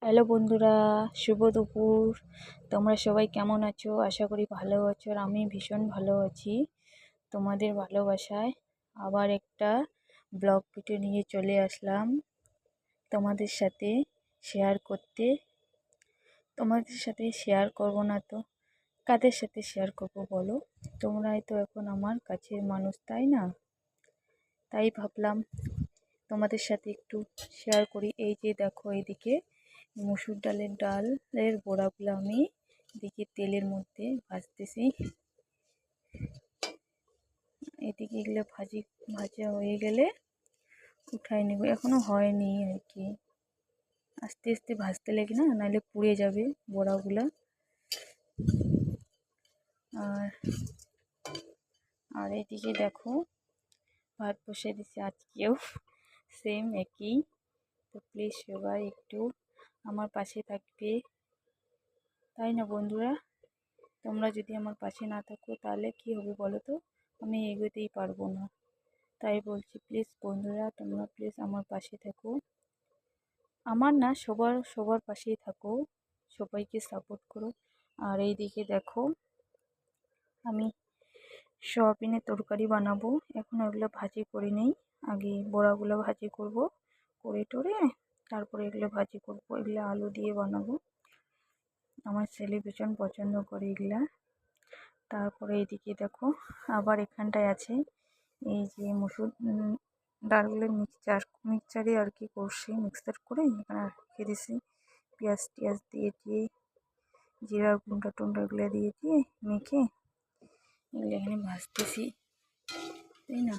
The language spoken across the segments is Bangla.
হ্যালো বন্ধুরা, শুভ দুপুর। তোমরা সবাই কেমন আছো? আশা করি ভালো আছো। আর আমি ভীষণ ভালো আছি তোমাদের ভালোবাসায়। আবার একটা ব্লগ ভিডিও নিয়ে চলে আসলাম তোমাদের সাথে শেয়ার করতে। তোমাদের সাথে শেয়ার করব না তো কাদের সাথে শেয়ার করব বলো? তোমরাই তো এখন আমার কাছের মানুষ, তাই না? তাই ভাবলাম তোমাদের সাথে একটু শেয়ার করি। এই যে দেখো, এইদিকে মসুর ডালের বড়াগুলো আমি এদিকে তেলের মধ্যে ভাজতেছি। এদিকে এগুলো ভাজা হয়ে গেলে উঠাই নেব। এখনো হয়নি আর কি, আস্তে আস্তে ভাজতে লাগে না, নাহলে পুড়ে যাবে বড়াগুলা। আর আর এদিকে দেখো, ভাত বসে দিছি আজকেও সেম একই। তো প্লিজ সবাই একটু আমার পাশে থাকবে, তাই না বন্ধুরা? তোমরা যদি আমার পাশে না থাকো তাহলে কি হবে বলো তো? আমি এগোতেই পারবো না। তাই বলছি, প্লিজ বন্ধুরা, তোমরা প্লিজ আমার পাশে থাকো। আমার না, সবার সবার পাশেই থাকো, সবাইকে সাপোর্ট করো। আর এই দিকে দেখো, আমি সয়াবিনের তরকারি বানাবো। এখন ওগুলো ভাজি করে নেই, আগে বড়াগুলো ভাজি করব, করে টোরে তারপরে এগুলো ভাজি করব। এগুলো আলু দিয়ে বানাবো, আমার ছেলে ভীষণ পছন্দ করে এগুলা। তারপরে এইদিকে দেখো, আবার এখানটায় আছে এই যে মসুর ডালগুলো মিক্সচারে আর কি করছি, মিক্সার করে এখানে রেখে দিছি। পেঁয়াজ টিয়াজ দিয়ে জিরা গুঁড়া টুন্ডাগুলো দিয়ে মেখে এগুলো এখানে ভাজতেছি, তাই না?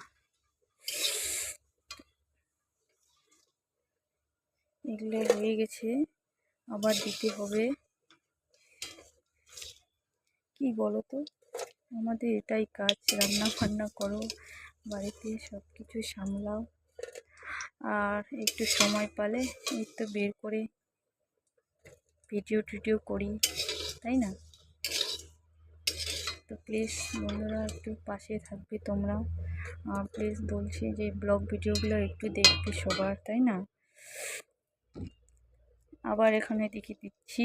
এগুলো হয়ে গেছে, আবার দিতে হবে। কি বলো তো, আমাদের এটাই কাজ, রান্না বান্না করো, বাড়িতে সব কিছু সামলাও, আর একটু সময় পালে এই তো বের করে ভিডিও করি, তাই না? তো প্লিজ বন্ধুরা একটু পাশে থাকবে তোমরাও। প্লিজ বলছি যে ব্লগ ভিডিওগুলো একটু দেখবে সবার, তাই না? আবার এখানে দেখে দিচ্ছি,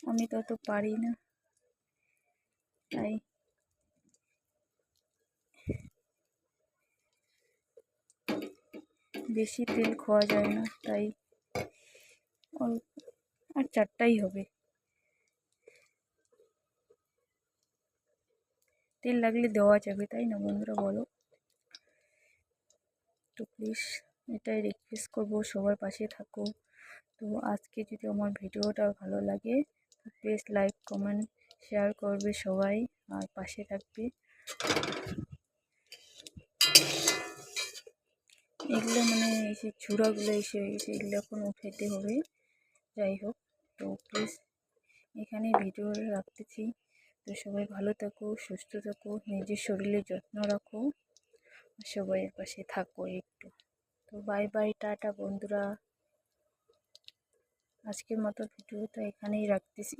আমি তত পারি না, তাই বেশি তেল খাওয়া যায় না, তাই অল্প, আর চারটাই হবে। তেল লাগলে দেওয়া যাবে, তাই না বন্ধুরা বলো? তো প্লিজ এটাই রিকোয়েস্ট করবো, সবার পাশে থাকো। তো আজকে যদি আমার ভিডিওটা ভালো লাগে তো প্লিজ লাইক কমেন্ট শেয়ার করবে সবাই, আর পাশে থাকবে। এগুলো মানে এই যে চূড়াগুলো এসে গেছে, এগুলো এখন উঠাইতে হবে। যাই হোক, তো প্লিজ এখানে ভিডিও রাখতেছি। তো সবাই ভালো থাকো, সুস্থ থাকো, নিজের শরীরের যত্ন রাখো, সবাইয়ের পাশে থাকো একটু। তো বাই বাই, টাটা বন্ধুরা। আজকের মতো ভিডিওটা এখানেই রাখতেছি।